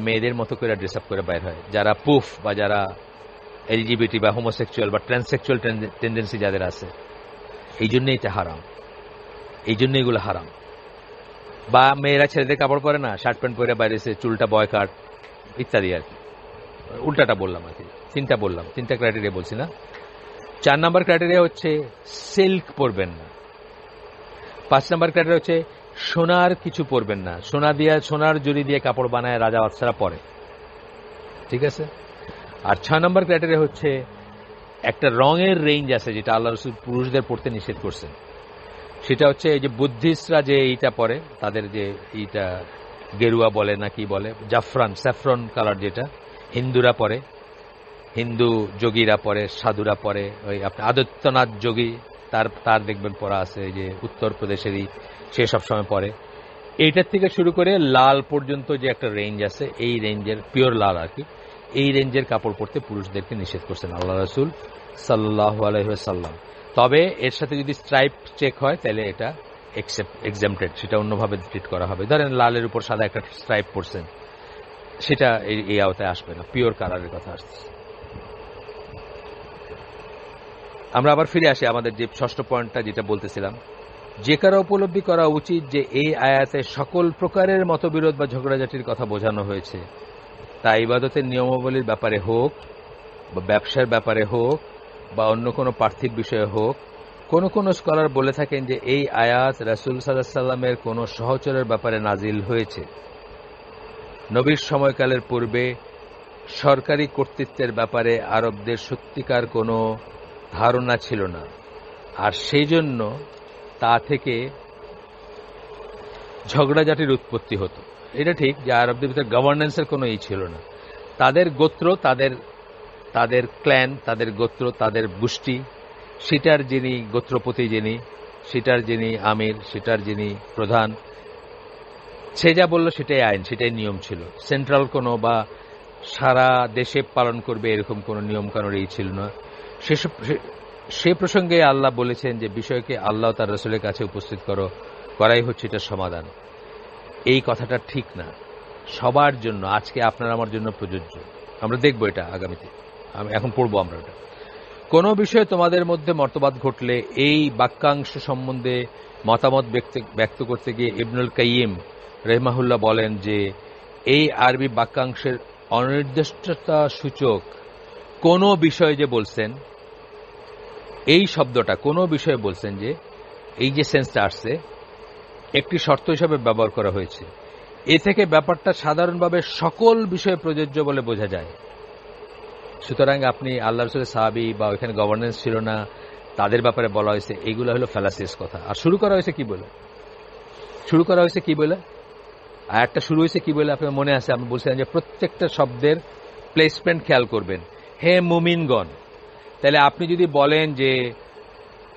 [SPEAKER 1] মেয়েদের মতো করে ড্রেস আপ করে বাইর হয়, যারা পুফ বা যারা এলজিবিটি বা হোমোসেক্সুয়াল বা ট্রান্সসেক্সুয়াল টেন্ডেন্সি যাদের আছে। এই জন্যই এটা হারাম, এই জন্য এগুলো হারাম। বা মেয়েরা ছেলেদের কাপড় পরে না, শার্ট প্যান্ট পরে বাইরেছে, চুলটা বয় কাট ইত্যাদি আর কি। উল্টাটা বললাম আর কি, 3টা বললাম, 3টা ক্রাইটেরিয়া বলছি না। 4 নাম্বার ক্রাইটেরিয়া হচ্ছে সিল্ক পরবেন না। 5 নাম্বার ক্রাইটেরিয়া হচ্ছে সোনার কিছু পরবেন না। সোনার জড়ি দিয়ে কাপড় বানায় রাজা বাদশারা পরে, ঠিক আছে। আর 6 নাম্বার ক্রাইটেরিয়া হচ্ছে একটা রঙের রেঞ্জ আছে যেটা আল্লাহ রাসূল পুরুষদের পড়তে নিষেধ করছেন। সেটা হচ্ছে এই যে বুদ্ধিস্টরা যে এইটা পরে, তাদের যে এইটা গেরুয়া বলে না কি বলে, স্যাফরন কালার, যেটা হিন্দুরা পরে, হিন্দু যোগীরা পরে, সাধুরা পরে। ওই আপনি আদিত্যনাথ যোগী, তার দেখবেন পরা আছে, এই যে উত্তরপ্রদেশেরই, সে সবসময় পরে। এইটার থেকে শুরু করে লাল পর্যন্ত যে একটা রেঞ্জ আছে, এই রেঞ্জের, পিওর লাল আর কি, এই রেঞ্জের কাপড় পরতে পুরুষদেরকে নিষেধ করছেন আল্লাহ রাসূল সাল্লাল্লাহু আলাইহি ওয়াসাল্লাম। তবে এর সাথে যদি স্ট্রাইপ চেক হয় তাহলে এটা এক্সেম্পটেড, সেটা অন্যভাবে ট্রিট করা হবে। ধরেন লালের উপর সাদা একটা স্ট্রাইপ পড়ছেন, সেটা এই আওতায় আসবে না, পিওর কালারের কথা আসছে। আমরা আবার ফিরে আসি আমাদের যে ষষ্ঠ পয়েন্টটা যেটা বলতেছিলাম, যে কারো উপলব্ধি করা উচিত যে এই আয়াতে সকল প্রকারের মতবিরোধ বা ঝগড়াঝাটির কথা বোঝানো হয়েছে, তা ইবাদতের নিয়মাবলীর ব্যাপারে হোক বা ব্যবসার ব্যাপারে হোক বা অন্য কোনো পার্থিব বিষয়ে হোক। কোন কোন স্কলার বলে থাকেন যে এই আয়াত রাসূল সাল্লাল্লাহু আলাইহি সাল্লামের কোন সহচরের ব্যাপারে নাজিল হয়েছে। নবীর সময়কালের পূর্বে সরকারি কর্তৃত্বের ব্যাপারে আরবদের সত্যিকার কোনো ধারণা ছিল না, আর সেই জন্য তা থেকে ঝগড়াঝাটির উৎপত্তি হতো। এটা ঠিক যে আরবদের ভিতরে গভর্নেন্সের কোনো ছিল না। তাদের গোত্র, তাদের ক্ল্যান, তাদের গোত্র, তাদের গোষ্ঠী, সেটার যিনি গোত্রপতি, সেটার যিনি আমির, সেটার যিনি প্রধান, সে যা বলল সেটাই আইন, সেটাই নিয়ম ছিল। সেন্ট্রাল কোনো বা সারা দেশে পালন করবে এরকম কোনো নিয়ম কানুন এই ছিল না। সে প্রসঙ্গে আল্লাহ বলেছেন যে বিষয়কে আল্লাহ তার রসুলের কাছে উপস্থিত করাই হচ্ছে এটা সমাধান। এই কথাটা ঠিক না সবার জন্য। আজকে আপনার আমার জন্য প্রযোজ্য। আমরা দেখব এটা আগামীতে, আমি এখন পড়বো আমরা এটা। কোনো বিষয়ে তোমাদের মধ্যে মতবাদ ঘটলে, এই বাক্যাংশ সম্বন্ধে মতামত ব্যক্ত করতে গিয়ে ইবনুল কাইয়িম রহিমাহুল্লাহ বলেন যে এই আরবি বাক্যাংশের অনির্দিষ্টতা সূচক কোনো বিষয়ে যে বলছেন, এই শব্দটা কোনো বিষয়ে বলছেন যে এই যে সেন্সটা আসছে একটি শর্ত হিসাবে ব্যবহার করা হয়েছে। এ থেকে ব্যাপারটা সাধারণভাবে সকল বিষয়ে প্রযোজ্য বলে বোঝা যায়। সুতরাং আপনি আল্লাহ রসুলের সাহাবী বা ওইখানে গভর্নেন্স ছিল না তাদের ব্যাপারে বলা হয়েছে, এইগুলো হলো ফ্যালাসিয়াস কথা। আর শুরু করা হয়েছে কি বলে আয়াতটা শুরু হয়েছে কি বলে আপনার মনে আছে? আমি বলছিলাম যে প্রত্যেকটা শব্দের প্লেসমেন্ট খেয়াল করবেন। হে মুমিনগণ, তাহলে আপনি যদি বলেন যে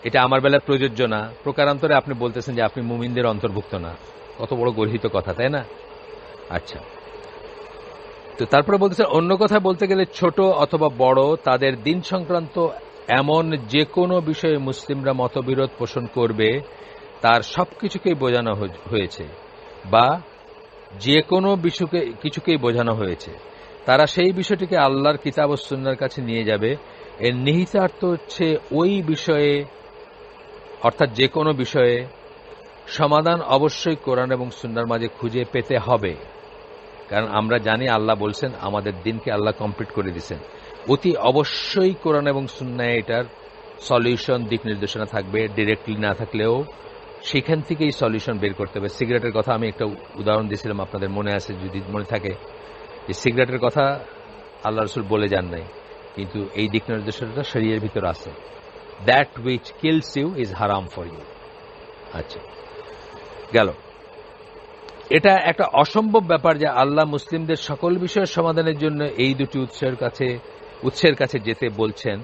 [SPEAKER 1] এটা আমার বেলার প্রযোজ্য না, প্রকারান্তরে আপনি বলতেছেন যে আপনি মুমিনদের অন্তর্ভুক্ত না। কত বড় গর্হিত কথা, তাই না? আচ্ছা, তো তারপরে বলতেছেন অন্য কথা বলতে গেলে ছোট অথবা বড় তাদের দিন সংক্রান্ত এমন যে কোনো বিষয়ে মুসলিমরা মতবিরোধ পোষণ করবে তার সবকিছুকেই বোঝানো হয়েছে, বা যে কোনো কিছুকেই বোঝানো হয়েছে। তারা সেই বিষয়টিকে আল্লাহর কিতাব ও সুন্নাহর কাছে নিয়ে যাবে। এর নিহিতার্থ হচ্ছে ওই বিষয়ে, অর্থাৎ যে কোনো বিষয়ে সমাধান অবশ্যই কোরআন এবং সুন্নাহর মাঝে খুঁজে পেতে হবে। কারণ আমরা জানি আল্লাহ বলছেন আমাদের দিনকে আল্লাহ কমপ্লিট করে দিয়েছেন, অতি অবশ্যই কোরআন এবং সুন্নাহে এটার সলিউশন, দিক নির্দেশনা থাকবে। ডিরেক্টলি না থাকলেও সেখান থেকেই সলিউশন বের করতে হবে। সিগারেটের কথা আমি একটা উদাহরণ দিয়েছিলাম, আপনাদের মনে আছে যদি মনে থাকে, যে সিগারেটের কথা আল্লাহ রসুল বলে যান নাই, কিন্তু এই দিক নির্দেশনাটা শরীয়তের ভিতর আছে। That which kills you is হারাম ফর ইউ। আচ্ছা, গেল। এটা একটা অসম্ভব ব্যাপার যে আল্লাহ মুসলিমদের সকল বিষয়ের সমাধানের জন্য এই দুটি উৎসের কাছে যেতে বলছেন,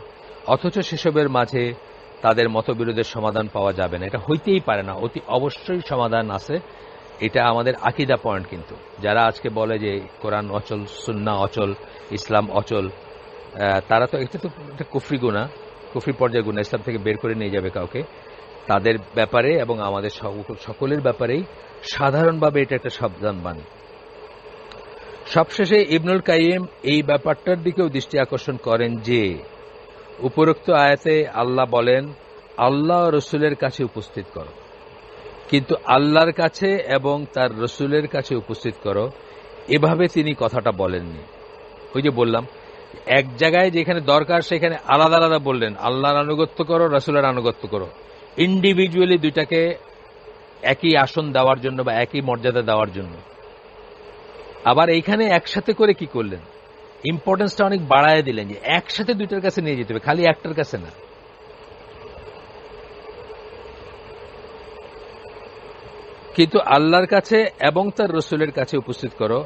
[SPEAKER 1] অথচ সেসবের মাঝে তাদের মতবিরোধের সমাধান পাওয়া যাবে না। এটা হইতেই পারে না। অতি অবশ্যই সমাধান আছে। এটা আমাদের আকীদা পয়েন্ট। কিন্তু যারা আজকে বলে যে কোরআন অচল, সুন্নাহ অচল, ইসলাম অচল, তারা তো এটা কুফরি গুনাহ, কুফরি পর্যায়ে গুনাহ, ইসলাম থেকে বের করে নিয়ে যাবে কাউকে। তাদের ব্যাপারে এবং আমাদের সকলের ব্যাপারেই সাধারণভাবে এটা একটা সাবধান বাণী। সবশেষে ইবনুল কাইয়িম এই ব্যাপারটার দিকেও দৃষ্টি আকর্ষণ করেন যে উপরোক্ত আয়াতে আল্লাহ বলেন আল্লাহ রসুলের কাছে উপস্থিত করো, কিন্তু আল্লাহর কাছে এবং তার রসুলের কাছে উপস্থিত করো, এভাবে তিনি কথাটা বলেননি। ওই যে বললাম, এক জায়গায় যেখানে দরকার সেখানে আলাদা আলাদা বললেন, আল্লাহর আনুগত্য করো, রসুলের আনুগত্য করো। ইন্ডিভিজুয়ালি দুইটাকে একই আসন দেওয়ার জন্য বা একই মর্যাদা দেওয়ার জন্য। আবার এইখানে একসাথে করে কি করলেন, ইম্পর্টেন্সটা অনেক বাড়ায় দিলেন, যে একসাথে দুইটার কাছে নিয়ে যেতে হবে, খালি একটার কাছে না। কিন্তু আল্লাহর কাছে এবং তার রসুলের কাছে উপস্থিত করো,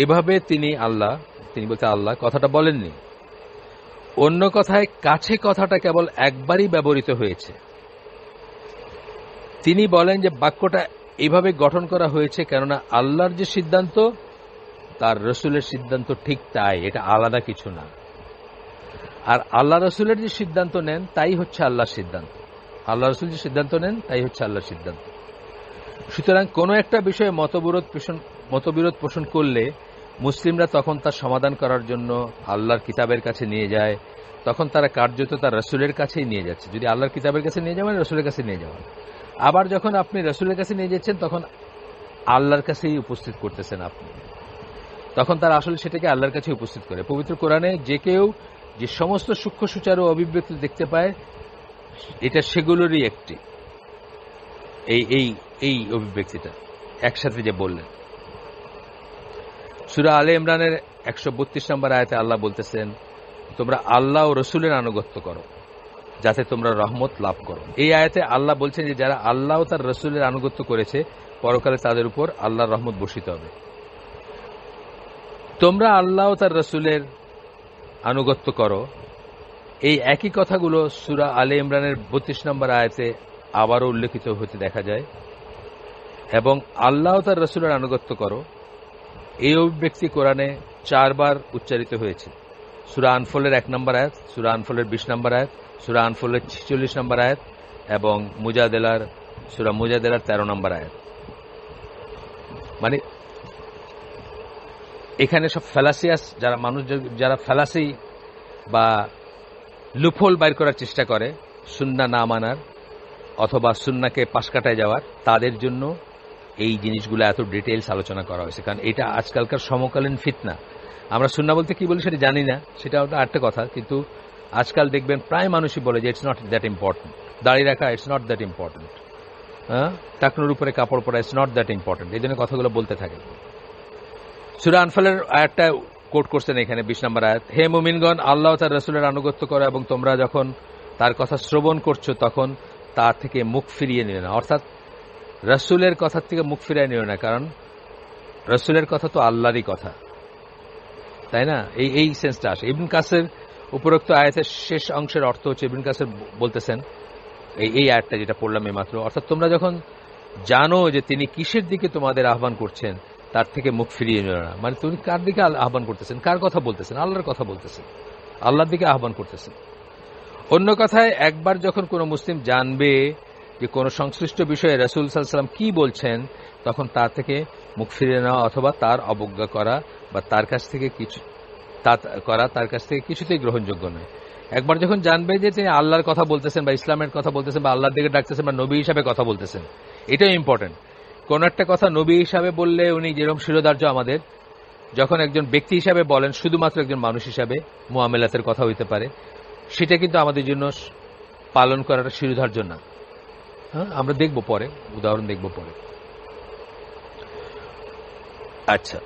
[SPEAKER 1] এভাবে তিনি বলতে আল্লাহ কথাটা বলেননি। অন্য কথায় কাছে কথাটা কেবল একবারই ব্যবহৃত হয়েছে। তিনি বলেন যে বাক্যটা এইভাবে গঠন করা হয়েছে কেননা আল্লাহর যে সিদ্ধান্ত তার রসুলের সিদ্ধান্ত ঠিক তাই, এটা আলাদা কিছু না। আর আল্লাহ রসুলের যে সিদ্ধান্ত নেন তাই হচ্ছে আল্লাহর সিদ্ধান্ত, আল্লাহ রসুল যে সিদ্ধান্ত নেন তাই হচ্ছে আল্লাহর সিদ্ধান্ত। সুতরাং কোনো একটা বিষয়ে মতবিরোধ পোষণ করলে মুসলিমরা তখন তার সমাধান করার জন্য আল্লাহর কিতাবের কাছে নিয়ে যায়, তখন তারা কার্যত তার রসুলের কাছেই নিয়ে যাচ্ছে। যদি আল্লাহর কিতাবের কাছে নিয়ে যাবেন, রসুলের কাছে নিয়ে যাবেন। আবার যখন আপনি রসুলের কাছে নিয়ে যাচ্ছেন তখন আল্লাহর কাছেই উপস্থিত করতেছেন আপনি, তখন তার আসলে সেটাকে আল্লাহর কাছে উপস্থিত করে। পবিত্র কোরআনে যে কেউ যে সমস্ত সূক্ষ্ম সুচারু অভিব্যক্তি দেখতে পায়, এটা সেগুলোরই একটি, এই অভিব্যক্তিটা একসাথে যে বললেন। সূরা আলে ইমরানের 132 নম্বর আয়াতে আল্লাহ বলতেছেন, তোমরা আল্লাহ ও রসুলের আনুগত্য করো যাতে তোমরা রহমত লাভ করো। এই আয়াতে আল্লাহ বলছেন যে যারা আল্লাহ ও তার রসুলের আনুগত্য করেছে পরকালে তাদের উপর আল্লাহর রহমত বর্ষিত হবে। তোমরা আল্লাহ ও তার রসুলের আনুগত্য করো, এই একই কথাগুলো সূরা আলে ইমরানের 32 নম্বর আয়াতে আবারও উল্লেখিত হতে দেখা যায়। এবং আল্লাহ তার রসুলের আনুগত্য করো, এই অভিব্যক্তি কোরআনে 4 বার উচ্চারিত হয়েছে। সূরা আনফলের 1 নম্বর আয়াত, সূরা আনফলের 20 নম্বর আয়াত, সূরা আনফলের 46 নম্বর আয়াত এবং সূরা মুজাদেলার 13 নম্বর আয়াত। মানে এখানে সব ফ্যালাসিয়াস যারা ফ্যালাসি বা লুপহোল বাইর করার চেষ্টা করে সুন্নাহ না মানার অথবা সুন্নাহকে পাশ কাটায় যাওয়ার, তাদের জন্য এই জিনিসগুলো এত ডিটেইলস আলোচনা করা হয়েছে। কারণ এটা আজকালকার সমকালীন ফিতনা। আমরা সুন্নাহ বলতে কি বলি সেটা জানি না, সেটা আরেকটা কথা, কিন্তু আজকাল দেখবেন প্রায় মানুষই বলে যে ইটস নট দ্যাট ইম্পর্টেন্ট, দাড়ি রাখা ইটস নট দ্যাট ইম্পর্টেন্ট, টাকনুর উপরে কাপড় পরা ইটস নট দ্যাট ইম্পর্টেন্ট, এই জন্য কথাগুলো বলতে থাকে। সূরা আনফালের আয়াতটা কোট করছেন এখানে 20 নম্বর আয়াত, হে মুমিনগণ, আল্লাহ তার রাসূলের আনুগত্য করো এবং তোমরা যখন তার কথা শ্রবণ করছো তখন তা থেকে মুখ ফিরিয়ে নিও না। অর্থাৎ রাসূলের কথা থেকে মুখ ফিরিয়ে নিও না, কারণ রাসূলের কথা তো আল্লাহরই কথা, তাই না? এই সেন্সটা আসে। ইবনে কাসির উপরোক্ত আয়াতের শেষ অংশের অর্থ হচ্ছে, ইবনে কাসির বলতেছেন এই আয়াতটা যেটা পড়লাম এইমাত্র, অর্থাৎ তোমরা যখন জানো যে তিনি কিসের দিকে তোমাদের আহ্বান করছেন তার থেকে মুখ ফিরিয়ে নিও না। মানে তুমি কার দিকে আহ্বান করতেছেন, কার কথা বলতেছেন? আল্লাহর কথা বলতেছেন, আল্লাহর দিকে আহ্বান করতেছেন। অন্য কথায়, একবার যখন কোনো মুসলিম জানবে যে কোনো সংশ্লিষ্ট বিষয়ে রাসূল সাল্লাল্লাহু আলাইহি ওয়াসাল্লাম কি বলছেন, তখন তার থেকে মুখ ফিরিয়ে নেওয়া অথবা তার অবজ্ঞা করা বা তার কাছ থেকে কিছুতেই গ্রহণযোগ্য নয়। একবার যখন জানবে যে তিনি আল্লাহর কথা বলতেছেন বা ইসলামের কথা বলতেছেন বা আল্লাহর দিকে ডাকতেছেন বা নবী হিসাবে কথা বলতেছেন, এটাও ইম্পর্টেন্ট। কোন একটা কথা নবী হিসাবে বললে উনি যেরকম শিরোধার্য আমাদের, যখন একজন ব্যক্তি হিসাবে বলেন, শুধুমাত্র একজন মানুষ হিসাবে মুআমেলাতের কথা হইতে পারে, সেটা কিন্তু আমাদের জন্য পালন করার শিরোধার্য না। আমরা দেখব পরে, উদাহরণ দেখব পরে। আচ্ছা,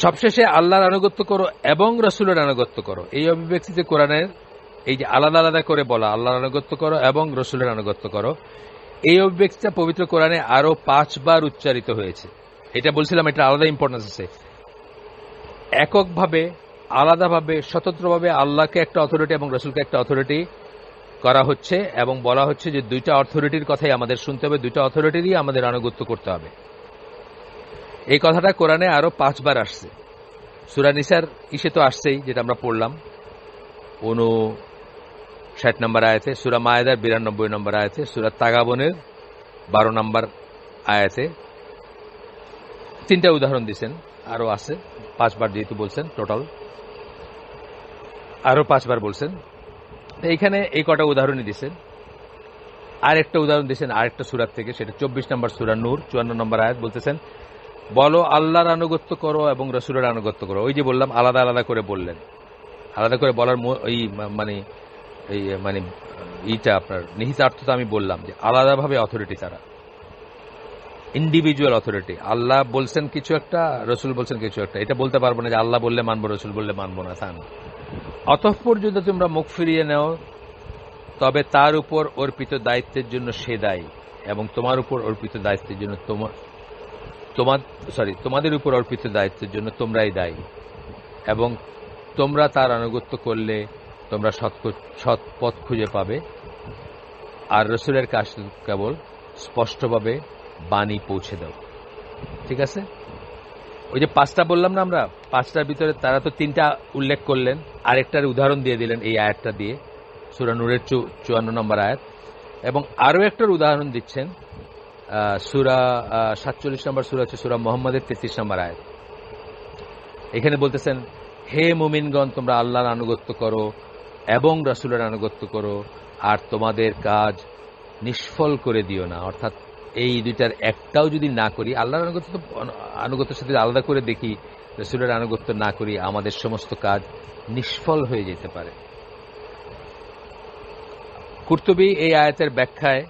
[SPEAKER 1] সবশেষে আল্লাহর আনুগত্য করো এবং রাসূলের আনুগত্য করো, এই অভিব্যক্তিতে কোরআনের এই যে আলাদা আলাদা করে বলা, আল্লাহর আনুগত্য করো এবং রাসূলের আনুগত্য করো, এই অভিব্যক্তিটা পবিত্র কোরআনে আরো 5 বার উচ্চারিত হয়েছে। এটা বলছিলাম, এটা আলাদা ইম্পর্টেন্স আছে। এককভাবে, আলাদাভাবে, স্বতন্ত্রভাবে আল্লাহকে একটা অথরিটি এবং রাসূলকে একটা অথরিটি করা হচ্ছে এবং বলা হচ্ছে যে দুইটা অথরিটির কথাই আমাদের শুনতে হবে, দুইটা অথরিটিরই আমাদের আনুগত্য করতে হবে। এই কথাটা কোরআনে আরো 5 বার আসছে। সূরা নিসার ইসে তো আসছেই, যেটা আমরা পড়লাম 59 নম্বর আয়াতে, সূরা মায়েদার 92 নম্বর আয়াতে, সূরা তাগাবনের 12 নম্বর আয়াতে। 3টা উদাহরণ দিয়েছেন, আরো আছে 5 বার যেহেতু বলছেন, টোটাল আরো 5 বার বলছেন। এইখানে এই কটা উদাহরণই দিয়েছেন। আরেকটা উদাহরণ দিয়েছেন আরেকটা সূরা থেকে, সেটা 24 নম্বর সূরা নূর 54 নম্বর আয়াত, বলতেছেন বলো আল্লাহর আনুগত্য করো এবং রাসূলের আনুগত্য করো। ওই যে বললাম আলাদা আলাদা করে বললেন, আলাদা করে বলার এইটা আপনার নিহিতার্থতা আমি বললাম যে আলাদাভাবে অথরিটি, তারা ইন্ডিভিজুয়াল অথরিটি। আল্লাহ বলছেন কিছু একটা, রাসূল বলছেন কিছু একটা, এটা বলতে পারবো না যে আল্লাহ বললে মানবো, রাসূল বললে মানবো না, তা না। অতঃপর যদি তোমরা মুখ ফিরিয়ে নাও তবে তার উপর অর্পিত দায়িত্বের জন্য সে দায়ী এবং তোমার উপর অর্পিত দায়িত্বের জন্য তোমাদের উপর অর্পিত দায়িত্বের জন্য তোমরাই দায়ী, এবং তোমরা তার আনুগত্য করলে তোমরা সৎ পথ খুঁজে পাবে। আর রাসূলের কাজ কেবল স্পষ্টভাবে বাণী পৌঁছে দাও। ঠিক আছে? ওই যে 5টা বললাম না আমরা, 5টার ভিতরে তারা তো 3টা উল্লেখ করলেন, আরেকটার উদাহরণ দিয়ে দিলেন এই আয়াতটা দিয়ে, সূরা নূরের 54 নম্বর আয়াত, এবং আরো একটার উদাহরণ দিচ্ছেন সূরা 47 নম্বর সূরা হচ্ছে সূরা মুহাম্মদের 33 নম্বর আয়াত। এখানে বলতেছেন, হে মুমিনগণ, তোমরা আল্লাহর আনুগত্য করো এবং রাসূলের আনুগত্য করো, আর তোমাদের কাজ নিষ্ফল করে দিও না। অর্থাৎ এই দুইটার একটাও যদি না করি, আল্লাহর আনুগত্যের সাথে আলাদা করে দেখি, রাসূলের আনুগত্য না করি, আমাদের সমস্ত কাজ নিষ্ফল হয়ে যেতে পারে। কুরতুবী এই আয়াতের ব্যাখ্যায়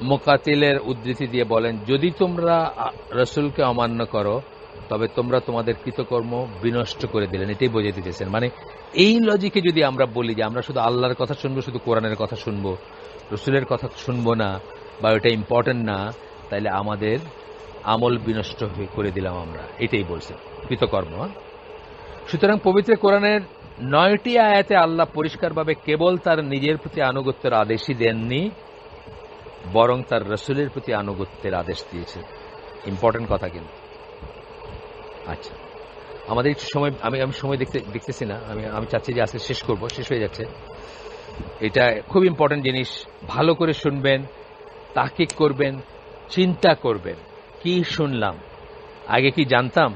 [SPEAKER 1] মুকাতিলের উদ্ধৃতি দিয়ে বলেন, যদি তোমরা রাসূলকে অমান্য করো তবে তোমরা তোমাদের কৃতকর্ম বিনষ্ট করে দিলেন। এটাই বোঝাতে চেয়েছেন। মানে এই লজিকে যদি আমরা বলি যে আমরা শুধু আল্লাহর কথা শুনবো, শুধু কোরআনের কথা শুনবো, রাসূলের কথা শুনবো না বা ওটা ইম্পর্টেন্ট না, তাহলে আমাদের আমল বিনষ্ট করে দিলাম আমরা, এটাই বলছেন, কৃতকর্ম। সুতরাং পবিত্র কোরআনের 9টি আয়াতে আল্লাহ পরিষ্কারভাবে কেবল তার নিজের প্রতি আনুগত্যের আদেশই দেননি, বরং তার রসুলের প্রতি আনুগত্যের আদেশ দিয়েছে। ইম্পর্টেন্ট কথা কিন্তু। আচ্ছা, আমাদের একটু সময়, আমি সময় দেখতেছি না, আমি চাচ্ছি যে আজকে শেষ করব, শেষ হয়ে যাচ্ছে। এটা খুব ইম্পর্টেন্ট জিনিস, ভালো করে শুনবেন, তাহকিক করবেন, চিন্তা করবেন। কি শুনলাম, আগে কি জানতাম,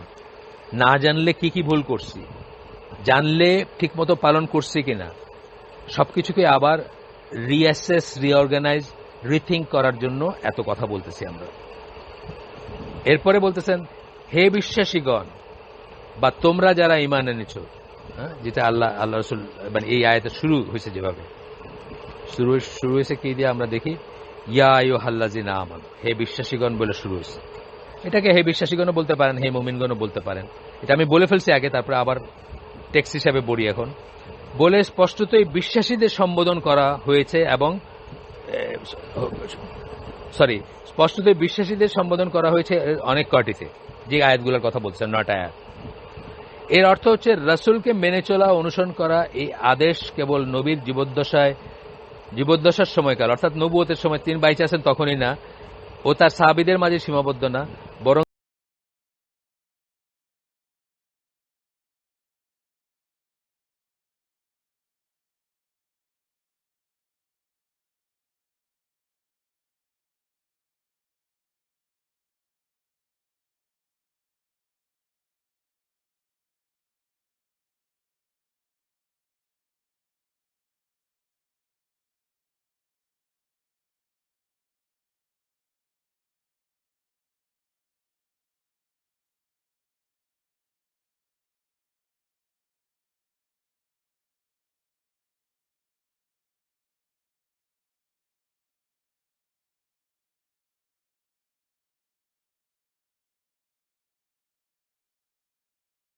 [SPEAKER 1] না জানলে কি কি ভুল করছি, জানলে ঠিকমতো পালন করছি কিনা, সবকিছুকে আবার রিঅ্যাসেস, রিঅর্গানাইজ, রিথিঙ্ক করার জন্য এত কথা বলতেছি আমরা। এরপরে বলতেছেন, হে বিশ্বাসীগণ, বা তোমরা যারা ঈমান এনেছ, যেটা আল্লাহ রসুল, মানে এই আয়াতে শুরু হয়েছে, যেভাবে শুরু হয়েছে কি দিয়ে আমরা দেখি, ইয়া আইয়ুহাল্লাযিনা আমানু, হে বিশ্বাসীগণ বলে শুরু হয়েছে। এটাকে হে বিশ্বাসীগণও বলতে পারেন, হে মুমিনগণও বলতে পারেন। এটা আমি বলে ফেলছি আগে, তারপরে আবার টেক্সট হিসাবে পড়ি এখন। বলে স্পষ্টতই বিশ্বাসীদের সম্বোধন করা হয়েছে, এবং স্পষ্টতই বিশ্বাসীদের সম্বোধন করা হয়েছে অনেক কয়টিতে, যে আয়াতগুলোর কথা বলছেন, 9টা আয়াত। এর অর্থ হচ্ছে রাসূলকে মেনে চলা, অনুসরণ করা। এই আদেশ কেবল নবীর জীবদ্দশার সময়কাল, অর্থাৎ নবুয়তের সময় তিনি বাইচে আছেন তখনই না, ও তার সাহাবীদের মাঝে সীমাবদ্ধ না,